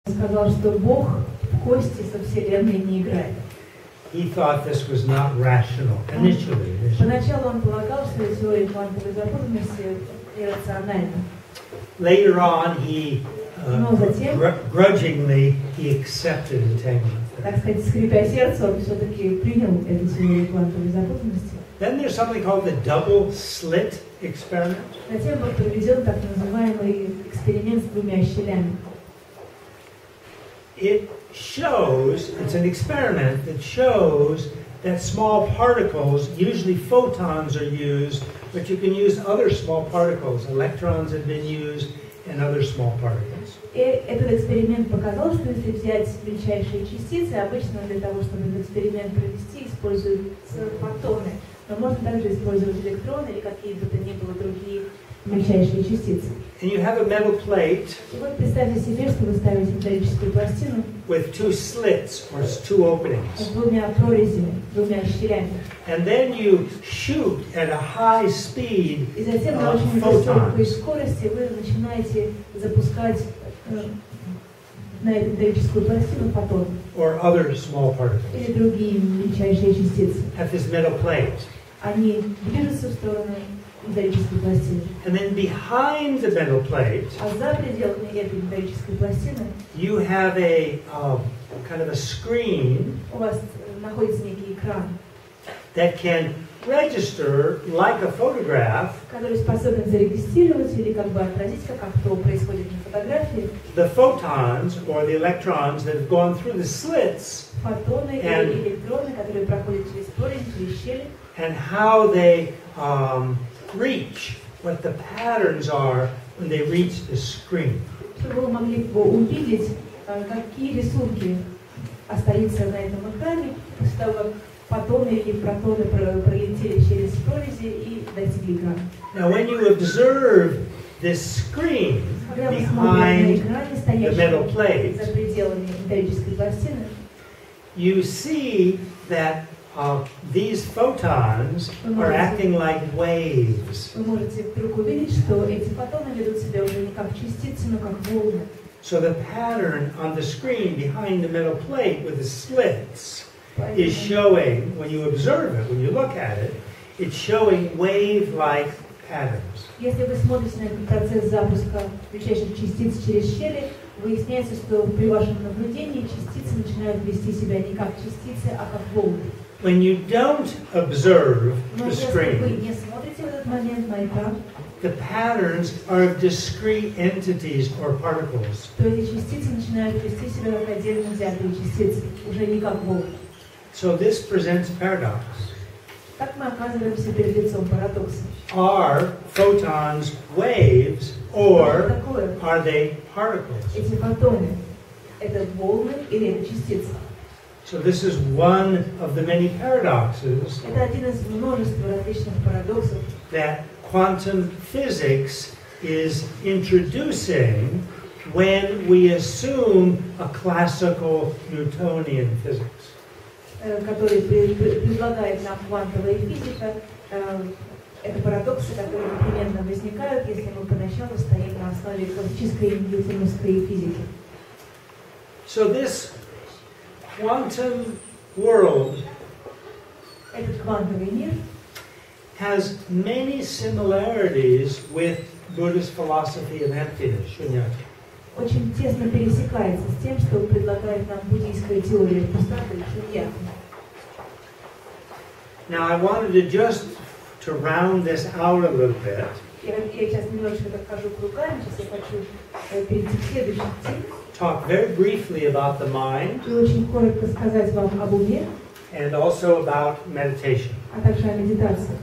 сказал, что Бог в кости со Вселенной не играет. He thought this was not rational initially. Поначалу он полагал, что теория квантовой запутанности иррациональна. Later on, he grudgingly he accepted entanglement. Так сказать, скрипя сердце, он все-таки принял эту теорию квантовой запутанности. Then there's something called the double slit experiment. Затем был проведен так называемый эксперимент с двумя щелями. It's an experiment that shows that small particles, usually photons are used, but you can use other small particles. Electrons have been used and other small particles. И этот эксперимент показал, что если взять мельчайшие частицы, обычно для того, чтобы этот эксперимент провести, используются фотоны. Но можно также использовать электроны или какие-бы то ни было другие мельчайшие частицы. And you have a metal plate. И вот представьте себе, что вы ставите металлическую пластину with two slits or two openings. С двумя прорезями, двумя щелями. And then you shoot at a high speed И затем на очень высокой скорости вы начинаете запускать на эту металлическую пластину фотоны. Or other small particles. Или другие мельчайшие частицы. At this metal plate. Они движутся в сторону металлической пластины. And then behind the metal plate, а за пределами этой металлической пластины, you have a kind of a screen. У вас находится некий экран, that can register like a photograph. Который способен зарегистрировать или как бы отразить, как авто происходит на фотографии. The photons or the electrons that have gone through the slits. Фотоны или электроны, которые проходят через прорези, через щели. And how they reach, what the patterns are when they reach the screen. Чтобы вы могли увидеть, какие рисунки остаются на этом экране после того, как фотоны или протоны пролетели через прорези и достигли экрана. Now, when you observe this screen behind the metal plate, за пределами металлической пластины, you see that these photons are acting like waves. Вы можете вдруг увидеть, что эти фотоны ведут себя уже не как частицы, но как волны. So the pattern on the screen behind the metal plate with the slits is showing, when you observe it, when you look at it, it's showing wave-like patterns. Если вы смотрите на этот процесс запуска мельчайших частиц через щели, выясняется, что при вашем наблюдении частицы начинают вести себя не как частицы, а как волны. When you don't observe the screen, the patterns are of discrete entities or particles. So this presents a paradox. Are photons waves or are they particles? So this is one of the many paradoxes that quantum physics is introducing when we assume a classical Newtonian physics. Который предлагает нам квантовая физика, это парадоксы, которые непременно возникают, если мы поначалу стоим на основе классической ньютоновской физики. So this quantum world has many similarities with Buddhist philosophy of emptiness, shunyata. Очень тесно пересекается с тем, что предлагает нам буддийская теория пустоты, шуньяты. Now I wanted to just to round this out a little bit. Я сейчас немножко так хожу кругами, сейчас я хочу перейти к следующей теме. Talk very briefly about the mind. И очень коротко сказать вам об уме. And also about meditation. А также о медитации.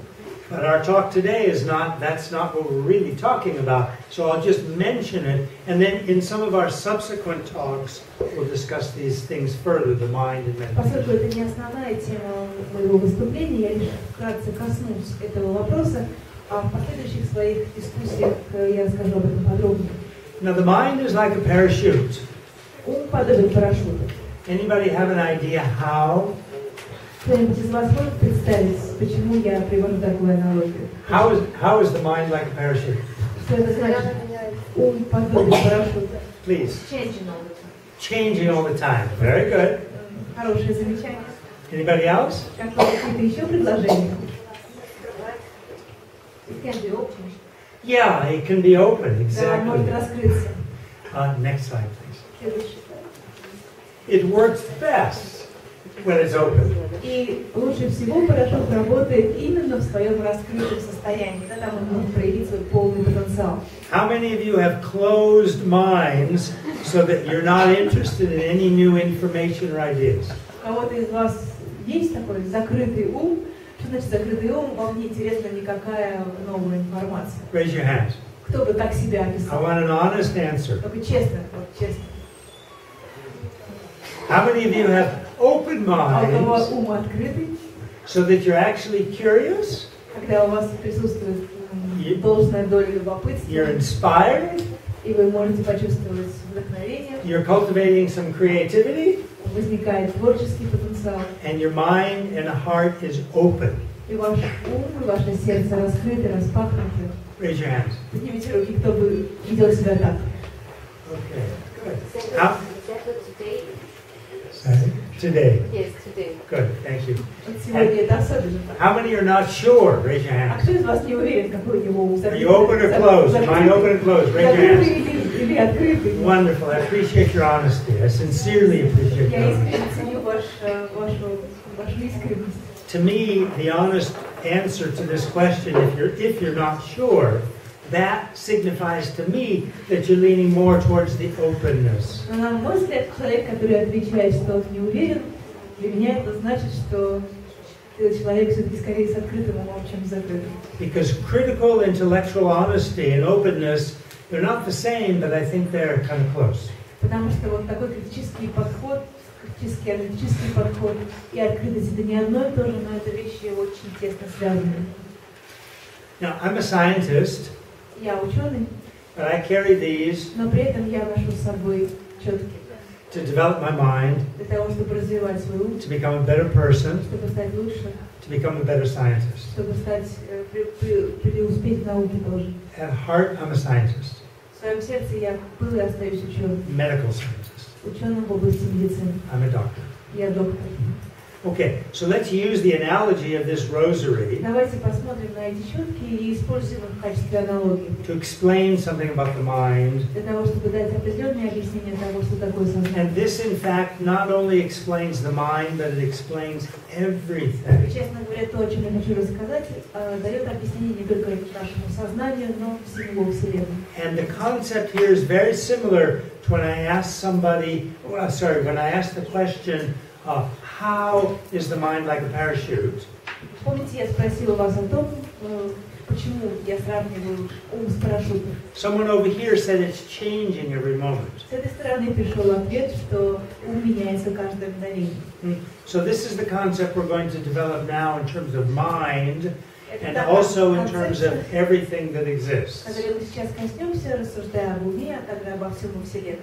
But our talk today is that's not what we're really talking about. So I'll just mention it, and then in some of our subsequent talks, we'll discuss these things further, the mind and meditation. Поскольку это не основная тема моего выступления, я лишь вкратце коснусь этого вопроса, а в последующих своих дискуссиях я расскажу об этом подробнее. Now the mind is like a parachute. Ум подобен парашюту. Anybody have an idea how? Кто-нибудь из вас может представить, почему я привожу такую аналогию? How is the mind like a parachute? Что это значит? Ум подобен парашюту. Please. changing all the time. Very good. Хорошее замечание. Anybody else? Какие-то еще предложения? It can be open. Yeah, it can be open, Да, может exactly. раскрыться. Next slide, please. Следующий. It works best when it's open. И лучше всего парашют работает именно в своем раскрытом состоянии, да, там он может проявить свой полный потенциал. How many of you have closed minds so that you're not interested in any new information or ideas? У кого-то из вас есть такой закрытый ум? Что значит закрытый ум? Вам не интересна никакая новая информация. Raise your hands. Кто бы так себя I описал? want an honest answer. Только честно, вот честно. How many of you have open А у кого minds ум открытый, so that you're actually curious, когда у вас присутствует должная доля любопытства, you're inspired, и вы можете почувствовать вдохновение, you're cultivating some creativity, возникает творческий потенциал, and your mind and heart is open? и ваш ум, и ваше сердце раскрыты, распахнуты. Raise your hands. Поднимите руки, кто бы видел себя так. Okay, good. Is How? that what today? Sorry? Today. Yes, today. Good, thank you. Вот сегодня это особенно так. How many are not sure? Raise your А hands. кто из вас не уверен, какой у него ум? Are you open or closed? Am I open or closed? Raise your Закрытый hands. или открытый? Wonderful. I appreciate your honesty. I sincerely appreciate your Я honesty. искренне ценю вашу искренность. To me, the honest answer to this question, if you're not sure, that signifies to me that you're leaning more towards the openness. Но на мой взгляд, человек, который отвечает, что он не уверен, для меня это значит, что ты человек все-таки скорее с открытым умом, чем с закрытым. Because critical intellectual honesty and openness, they're not the same, but I think they're kind of close. Потому что вот такой критический подход, критический аналитический подход и открытость это не одно и то же, но это вещи очень тесно связаны. Now, I'm a scientist, Я ученый, but I carry these но при этом я ношу с собой четки to develop my mind, для того, чтобы развивать свой ум, to become a better person, чтобы стать лучше, to become a better scientist. чтобы стать преуспеть в науке тоже. At heart, I'm a scientist, В своем сердце я был и остаюсь ученым, medical scientist. ученым в области медицины. I'm a doctor. Я доктор. Okay, so let's use the analogy of this rosary Давайте посмотрим на эти четки и используем их в качестве аналогии. to explain something about the mind. Для того, чтобы дать определенное объяснение того, что такое сознание. And this, in fact, not only explains the mind, but it explains everything. Честно говоря, то, о чем я хочу рассказать, дает объяснение не только нашему сознанию, но всему Вселенной. And the concept here is very similar to when I ask somebody, when I ask the question, how is the mind like a parachute? Помните, я спросила вас о том, почему я сравниваю ум с парашютом. Someone over here said it's changing every moment. С этой стороны пришел ответ, что ум меняется каждое мгновение. So this is the concept we're going to develop now in terms of mind, Это and та also in terms концепция, of everything that exists. которой мы сейчас коснемся, рассуждая об уме, а также обо всем во Вселенной.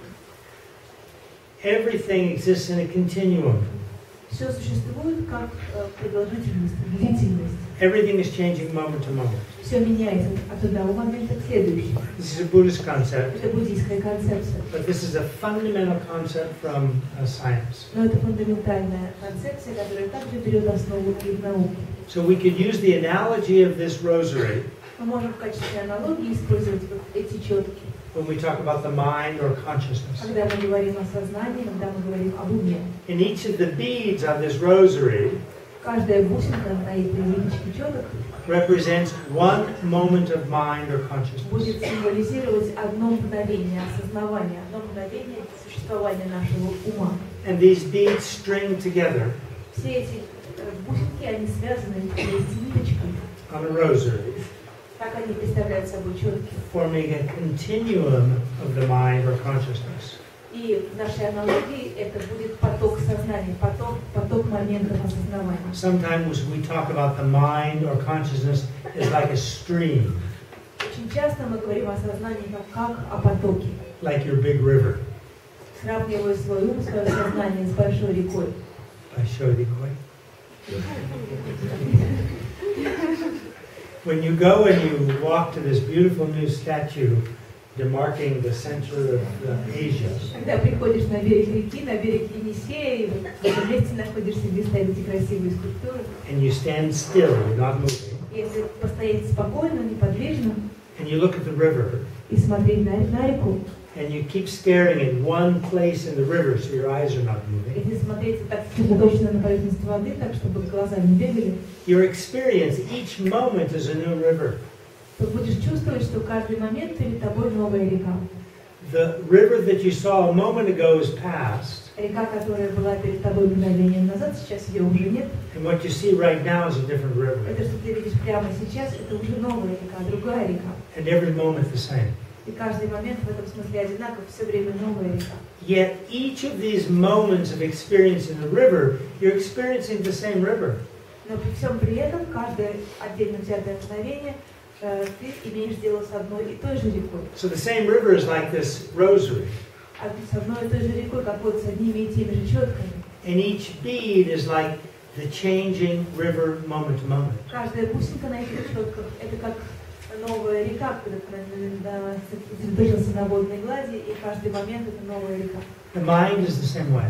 Everything exists in a continuum. Все существует как продолжительность, длительность. Everything is changing moment to moment. Все меняется от одного момента к следующему. This is a Buddhist concept, Это буддийская концепция. but this is a fundamental concept from science. Но это фундаментальная концепция, которая также берет основу и в науке. So we could use the analogy of this rosary Мы можем в качестве аналогии использовать вот эти четки. when we talk about the mind or consciousness. Когда мы говорим о сознании, когда мы говорим об уме. In each of the beads on this rosary Каждая бусинка на этой ниточке четок represents one moment of mind or consciousness. будет символизировать одно мгновение осознавания, одно мгновение существования нашего ума. And these beads string together Все эти бусинки, они связаны вместе ниточками. on a rosary, Так они представляют собой четки. forming a continuum of the mind or consciousness. И в нашей аналогии это будет поток сознания, поток моментов осознавания. Sometimes we talk about the mind or consciousness as like a stream, Очень часто мы говорим о сознании как о потоке. like your big river. Сравнивая свой ум, свое сознание с большой рекой. Большой рекой. When you go and you walk to this beautiful new statue demarking the center of Asia. Когда приходишь на берег реки, на берег Енисея, и вот в этом месте находишься, где стоят эти красивые скульптуры. And you stand still, you're not moving. Если постоять спокойно, неподвижно, And you look at the river. и смотреть на реку, And you keep staring at one place in the river so your eyes are not moving. если смотреть так точно на поверхность воды, так чтобы глаза не бегали, Your experience, each moment is a new river. то будешь чувствовать, что каждый момент перед тобой новая река. The river that you saw a moment ago is past. Река, которая была перед тобой мгновение назад, сейчас ее уже нет. And what you see right now is a different river. Это, что ты видишь прямо сейчас, это уже новая река, другая река. And every moment the same. И каждый момент в этом смысле одинаков, все время новая река. Yet each of these moments of experience in the river, you're experiencing the same river. Но при всем при этом, каждое отдельно взятое мгновение, ты имеешь дело с одной и той же рекой. So the same river is like this rosary. А с одной и той же рекой, как вот с одними и теми же четками. And each bead is like the changing river moment to moment. Каждая бусинка на этих четках – это как новая река, когда сосредоточился на водной глади, и каждый момент – это новая река. The mind is the same way.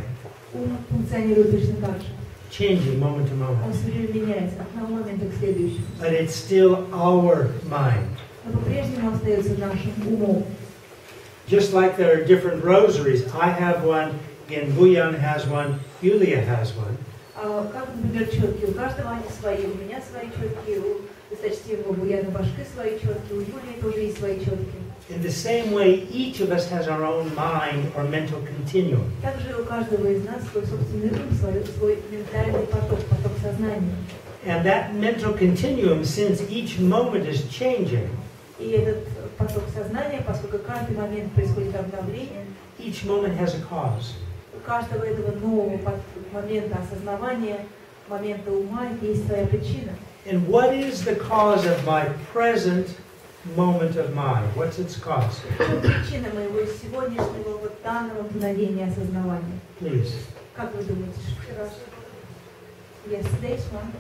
Ум функционирует точно так же. Changing moment to Он moment. все время меняется от одного момента к следующему. But it's still our mind. Но по-прежнему остается нашим умом. Just like there are different rosaries, I have one, again, Buyan has one, Yulia has one. Как, например, четки. У каждого они свои. У меня свои четки, у досточтимого Буяна Башкы свои четки, у Юлии тоже есть свои четки. In the same way, each of us has our own mind or mental continuum. Также у каждого из нас свой собственный ум, свой ментальный поток сознания. And that mental continuum, since each moment is changing, И этот поток сознания, поскольку каждый момент происходит обновление, each moment has a cause. у каждого этого нового момента осознавания, момента ума есть своя причина. And what is the cause of my present moment of mind? What's its cause? В чем причина моего сегодняшнего вот данного мгновения осознавания? Please. Как вы думаете? Yesterday's one?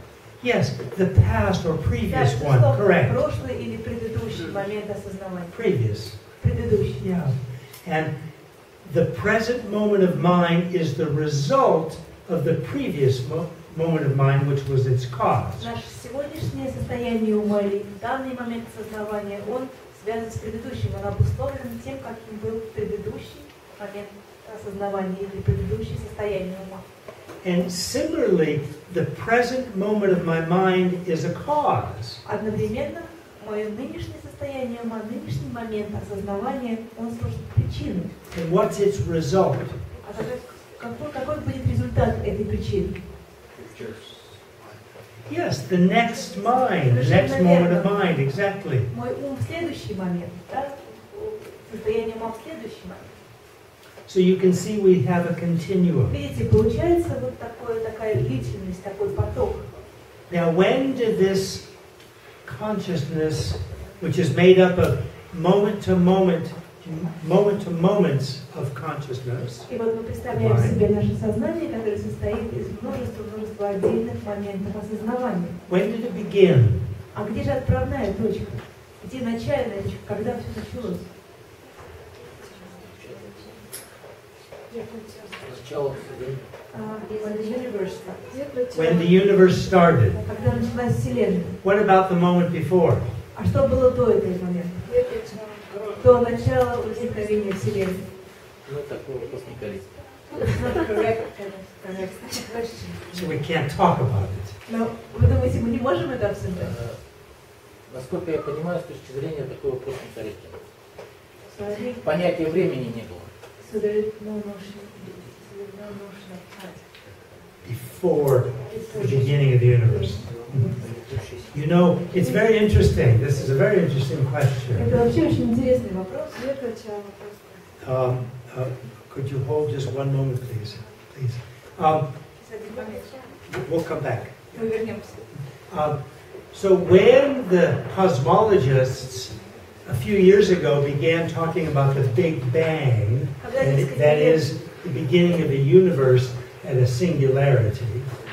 Yes, the past or previous Да, one, correct. прошлый или предыдущий момент осознавания? Previous. Предыдущий. Yeah. And the present moment of mind is the result of the previous moment of mind, which was its cause. Наше сегодняшнее состояние ума или данный момент осознавания, он связан с предыдущим, он обусловлен тем, каким был предыдущий момент осознавания или предыдущее состояние ума. And similarly, the present moment of my mind is a cause. Одновременно, мое нынешнее состояние ума, нынешний момент осознавания, он служит причиной. And what's its result? А какой будет результат этой причины? Yes, the next mind, the next moment of mind, exactly. Мой ум в следующий момент, да? Состояние ума в следующий момент. So you can see we have a continuum. Видите, получается вот такая длительность, такой поток. Now, when did this consciousness, which is made up of moment to moments of consciousness, И вот мы представляем себе наше сознание, которое состоит из множества отдельных моментов осознавания. when did it begin? А где же отправная точка? Где начальная точка? Когда все началось? When the universe started. Когда началась Вселенная. What about the moment before? А что было до этого момента? До начала возникновения Вселенной. Ну, такой вопрос не корректный. So we can't talk about it. Но вы думаете, мы не можем это обсуждать? Насколько я понимаю, с точки зрения такой вопрос некорректен. Понятия времени не было. Before the beginning of the universe. You know, it's very interesting. This is a very interesting question. Это вообще очень интересный вопрос. Could you hold just one moment, please? Please. We'll come back. Мы вернемся. So when the cosmologists a few years ago began talking about the Big Bang, that is the beginning of the universe at a singularity,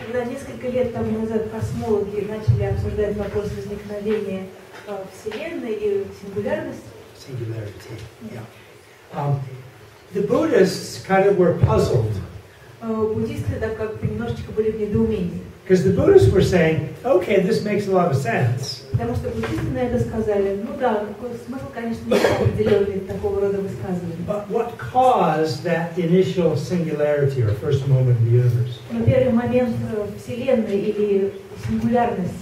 Когда несколько лет тому назад космологи начали обсуждать вопрос возникновения Вселенной и сингулярности, Singularity. Yeah. The Buddhists kind of were puzzled. Буддисты так как немножечко были в недоумении. Because the Buddhists were saying, okay, this makes a lot of sense. Потому что буддисты на это сказали, ну да, смысл, конечно, не определенный такого рода высказывания. But what caused that initial singularity or first moment of the universe? Но первый момент Вселенной или сингулярность,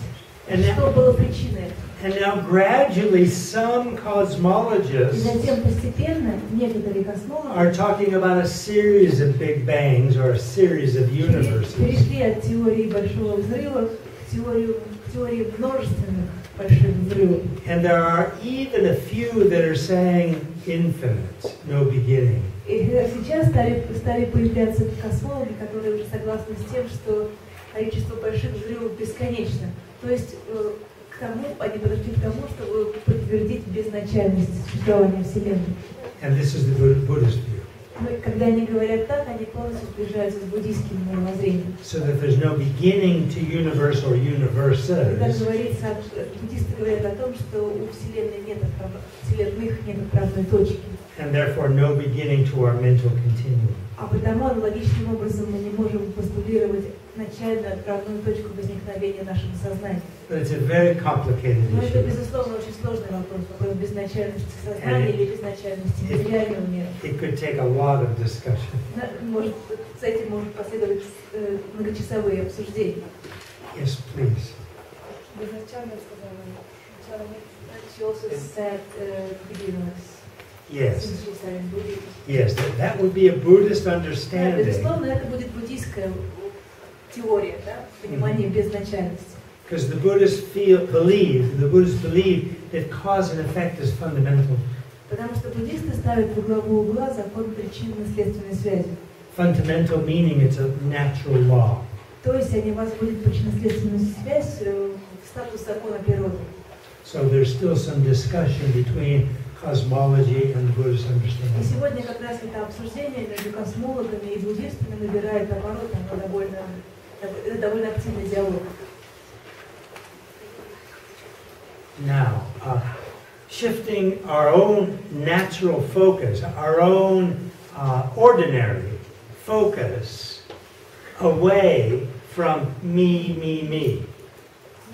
что было причиной этого? And now gradually some cosmologists И затем постепенно некоторые космологи are talking about a series of big bangs or a series of universes. перешли от теории большого взрыва к теории множественных больших взрывов. And there are even a few that are saying infinite, no beginning. И сейчас стали появляться космологи, которые уже согласны с тем, что количество больших взрывов бесконечно. То есть они подошли к тому, чтобы подтвердить безначальность существования Вселенной. And this is the Buddhist view. Когда они говорят так, они полностью сближаются с буддийским мировоззрением. So that there's no beginning to universe or universes. Когда говорится, буддисты говорят о том, что у Вселенной нет вселенных, нет отправной точки. And therefore no beginning to our mental continuum. А потому аналогичным образом мы не можем постулировать начальную отправную точку возникновения нашего сознания. But it's a very complicated Но это, issue. безусловно, очень сложный вопрос безначальности сознания или безначальности материального мира. It could take a lot of discussion. Может, с этим может последовать многочасовые обсуждения. Yes, please. Безначальность сказала, she also said beginningless. Yes. Yes, that would be a Buddhist understanding. Безусловно, это будет буддийская теория, да, понимание безначальности. Because the Buddhists believe that cause and effect is fundamental. Потому что буддисты ставят во главу угла закон причинно-следственной связи. Fundamental meaning it's a natural law. То есть они возводят причинно-следственную связь в статус закона природы. So there's still some discussion between cosmology and the Buddhist И understanding. сегодня как раз это обсуждение между космологами и буддистами набирает оборот, оно довольно активный диалог. Now, shifting our own natural focus, our own ordinary focus away from me.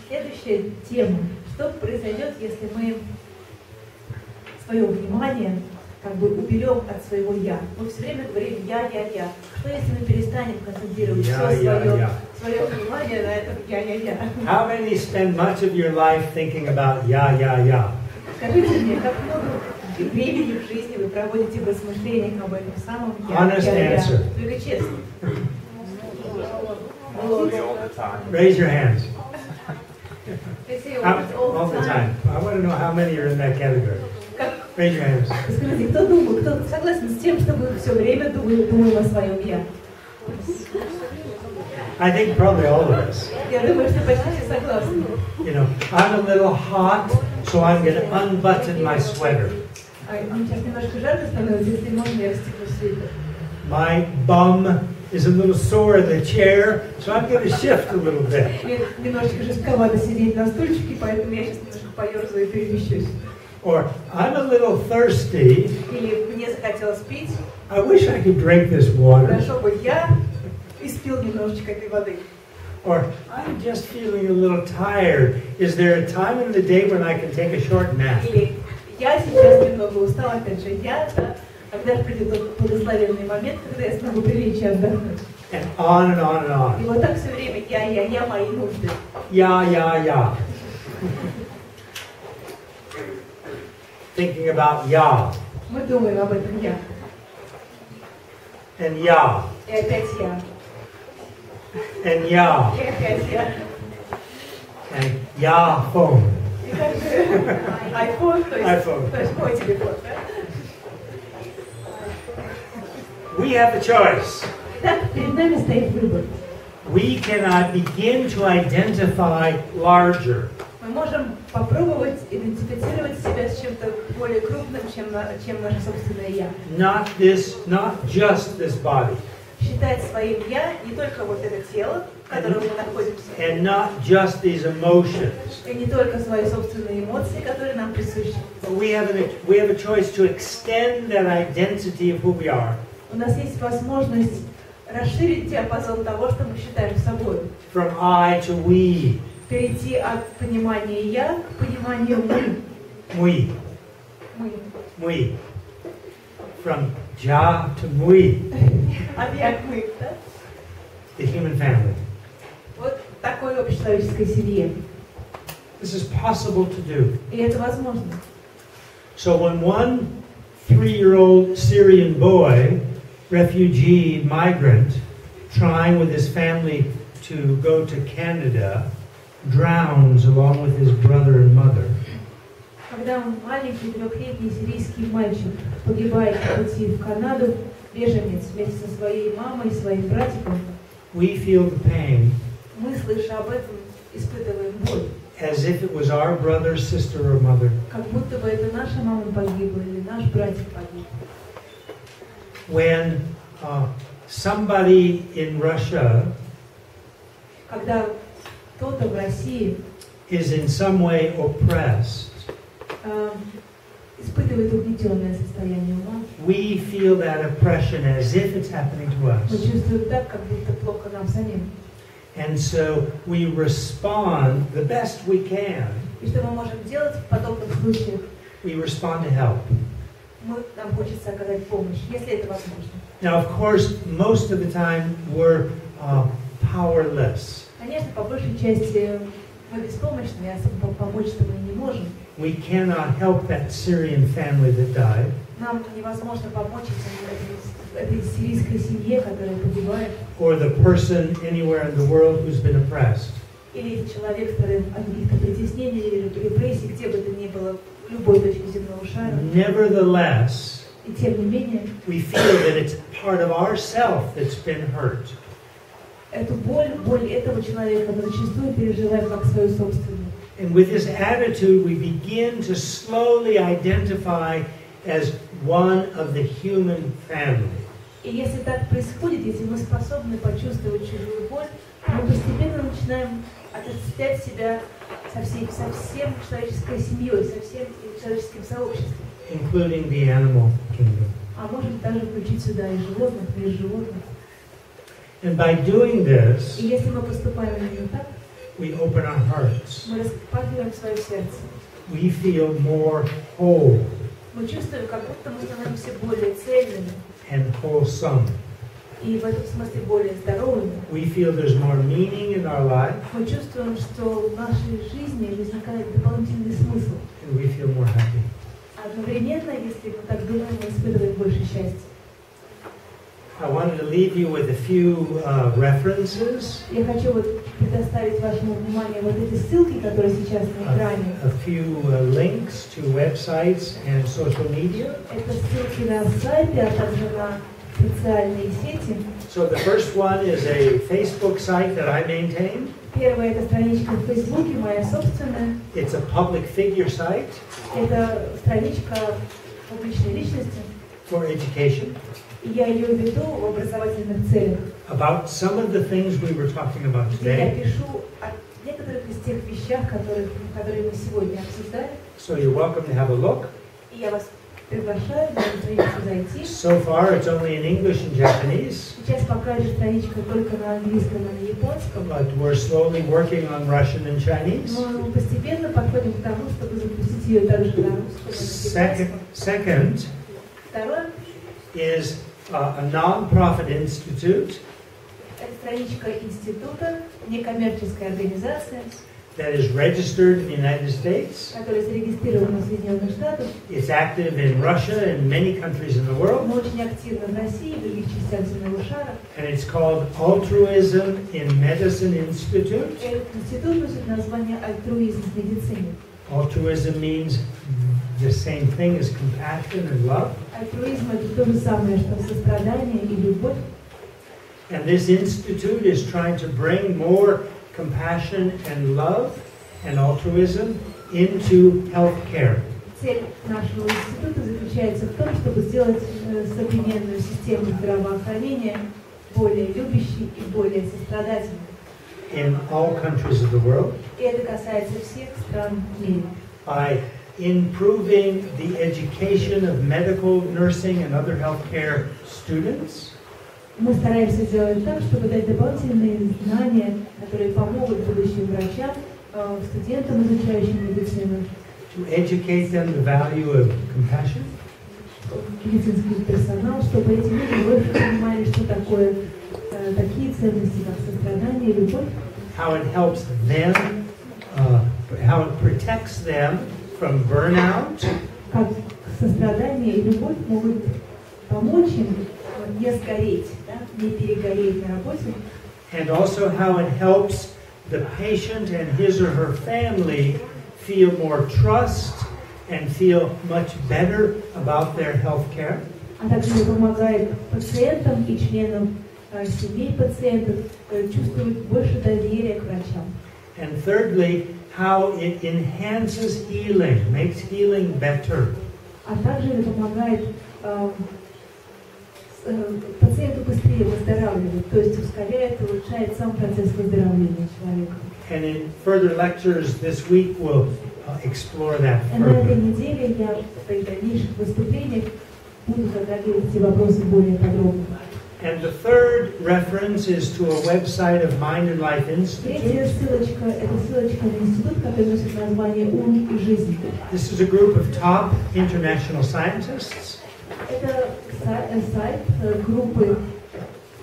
Следующая тема. Что произойдет, если мы свое внимание как бы уберем от своего «я»? Мы все время говорим «я». Что если мы перестанем концентрировать все свое внимание на этом «я»? How many spend much of your life thinking about я? Скажите мне, как много времени в жизни вы проводите в размышлениях об этом самом «я»? Honest answer. Только честно. Raise your hands. All the time. I want to know how many are in that category. Raise your hands. Скажите, кто согласен с тем, что мы все время думаем о своем «я»? I think probably all of us. Я думаю, что почти все согласны. You know, I'm a little hot, so I'm going to unbutton my sweater. Сейчас немножко жарко становится, если можно, я расстегну свитер. My bum is a little sore in the chair, so I'm going to shift a little bit. Мне немножечко жестковато сидеть на стульчике, поэтому я сейчас немножко поерзаю и перемещусь. Or I'm a little thirsty. Или мне захотелось пить. I wish I could drink this water. Хорошо бы я испил немножечко этой воды. Or I'm just feeling a little tired. Is there a time in the day when I can take a short nap? Или я сейчас немного устал, опять же, когда придет тот благословенный момент, когда я смогу прилечь и отдохнуть. And on and on and on. И вот так все время я, мои нужды. Я. Thinking about я. Мы думаем об этом я. And я. И опять я. And я. И опять я. And я phone. И также iPhone, то есть мой телефон, да? We have a choice. Итак, перед нами стоит выбор. We cannot begin to identify larger. Мы можем попробовать идентифицировать себя с чем-то более крупным, чем наше собственное «я». Not just this body. считать своим «я» не только вот это тело, в котором мы находимся, and not just these emotions. и не только свои собственные эмоции, которые нам присущи. But we have a choice to extend that identity of who we are. У нас есть возможность расширить диапазон того, что мы считаем собой. From I to we. Перейти от понимания «я» к пониманию «мы». Мы. Мы. Мы. From ja to мы. От «я» к «мы», да? The human family. Вот такой общечеловеческой семье. This is possible to do. И это возможно. So when one 3-year-old Syrian boy, refugee, migrant, trying with his family to go to Canada, drowns along with his brother and mother, Когда маленький трехлетний сирийский мальчик погибает по пути в Канаду, беженец вместе со своей мамой и своим братиком, we feel the pain мы, слыша об этом, испытываем боль. as if it was our brother, sister, or mother. Как будто бы это наша мама погибла или наш братик погиб. When somebody in Russia Когда кто-то в России is in some way oppressed, испытывает угнетенное состояние ума, we feel that oppression as if it's happening to мы us. чувствуем так, как будто плохо нам самим. And so we respond the best we can. И что мы можем делать в подобных случаях? We respond to help. Нам хочется оказать помощь, если это возможно. Now, of course, most of the time we're powerless. Конечно, по большей части мы беспомощны, и особо помочь-то мы не можем. We cannot help that Syrian family that died. Нам невозможно помочь этой сирийской семье, которая погибает. Or the person anywhere in the world who's been oppressed. Или человек, страдает от каких-то притеснений или репрессий, где бы то ни было, в любой точке земного шара. Nevertheless, И тем не менее, we feel that it's part of ourself that's been hurt. эту боль этого человека мы зачастую переживаем как свою собственную. And with this attitude, we begin to slowly identify as one of the human family. И если так происходит, если мы способны почувствовать чужую боль, мы постепенно начинаем отождествлять себя со всем человеческой семьей, со всем человеческим сообществом. Including the animal kingdom. А можем также включить сюда и животных, мир животных. And by doing this, И если мы поступаем именно так, we open our hearts. мы распахиваем свое сердце. We feel more whole Мы чувствуем, как будто мы становимся более цельными and wholesome. и в этом смысле более здоровыми. We feel there's more meaning in our life, Мы чувствуем, что в нашей жизни возникает дополнительный смысл. and we feel more happy. Одновременно, если мы так думаем, мы испытываем больше счастья. I wanted to leave you with a few references, Я хочу предоставить вашему вниманию вот эти ссылки, которые сейчас на экране. a few links to websites and social media. Это ссылки на сайты, а также на социальные сети. So the first one is a Facebook site that I maintain. Первая — это страничка в Фейсбуке, моя собственная. It's a public figure site Это страничка публичной личности. for education. И я ее веду в образовательных целях. About some of the things we were talking about Где я today. пишу о некоторых из тех вещах, которые мы сегодня обсуждали. So you're welcome to have a look. И я вас приглашаю на эту страничку зайти. So far it's only in English and Japanese, Сейчас пока же страничка только на английском и на японском. but we're slowly working on Russian and Chinese. Но мы постепенно подходим к тому, чтобы запустить ее также на русском. Second Второе is a non-profit institute — это страничка института, некоммерческая организация, that is registered in the United States. которая зарегистрирована в Соединенных Штатах. It's active in Russia and many countries in the world. Мы очень активны в России и в других частях земного шара. And it's called Altruism in Medicine Institute. Этот институт носит название «Альтруизм в медицине». Altruism means the same thing as compassion and love. Альтруизм — это то же самое, что сострадание и любовь. And this institute is trying to bring more compassion and love and altruism into healthcare. Цель нашего института заключается в том, чтобы сделать современную систему здравоохранения более любящий и более сострадательный. In all countries of the world. И это касается всех стран в мире. By improving the education of medical, nursing, and other healthcare students. Мы стараемся сделать так, чтобы дать дополнительные знания, которые помогут будущим врачам, студентам, изучающим медицину. To educate them the value of compassion. Медицинский персонал, чтобы эти люди больше понимали, что такое такие ценности, как сострадание и любовь. How it helps them, how it protects them from burnout. Как сострадание и любовь могут помочь им не сгореть, да, не перегореть на работе. And also how it helps the patient and his or her family feel more trust and feel much better about their health care. А также помогает пациентам и членам семей пациентов чувствовать больше доверия к врачам. And thirdly, how it enhances healing, makes healing better. А также это помогает пациенту быстрее выздоравливать, то есть ускоряет и улучшает сам процесс выздоровления человека. And in further lectures this week we'll explore that На этой further. неделе я в своих дальнейших выступлениях буду затрагивать эти вопросы более подробно. And the third reference is to a website of Mind and Life Третья Institute. ссылочка – это ссылочка на институт, который носит название «Ум и жизнь». This is a group of top international scientists. Это сайт группы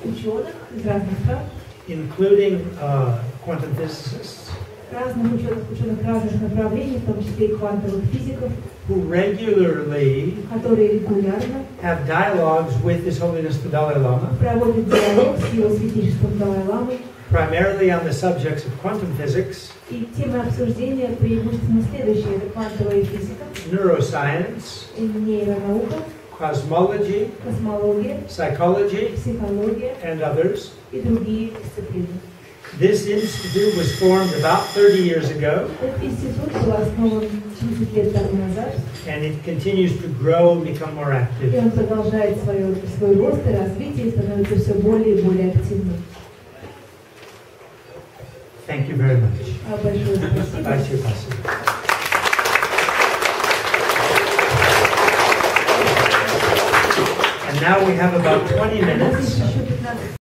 ученых из разных стран, Including quantum physicists, разных ученых разных направлений, в том числе и квантовых физиков, who regularly которые регулярно have dialogues with His Holiness the Dalai Lama, проводят диалог с его святейшеством Далай-ламой, primarily on the subjects of quantum physics, и темы обсуждения преимущественно следующие: это квантовая физика, neuroscience, нейронаука, cosmology, космология, psychology, психология and others. и другие дисциплины. This institute was formed about 30 years ago, Этот институт был основан 30 лет тому назад, and it continues to grow and become more и active. он продолжает свой рост и развитие, и становится все более и более активным. Thank you very much. Большое спасибо. Спасибо, спасибо. And now we have about 20 У нас minutes есть еще 15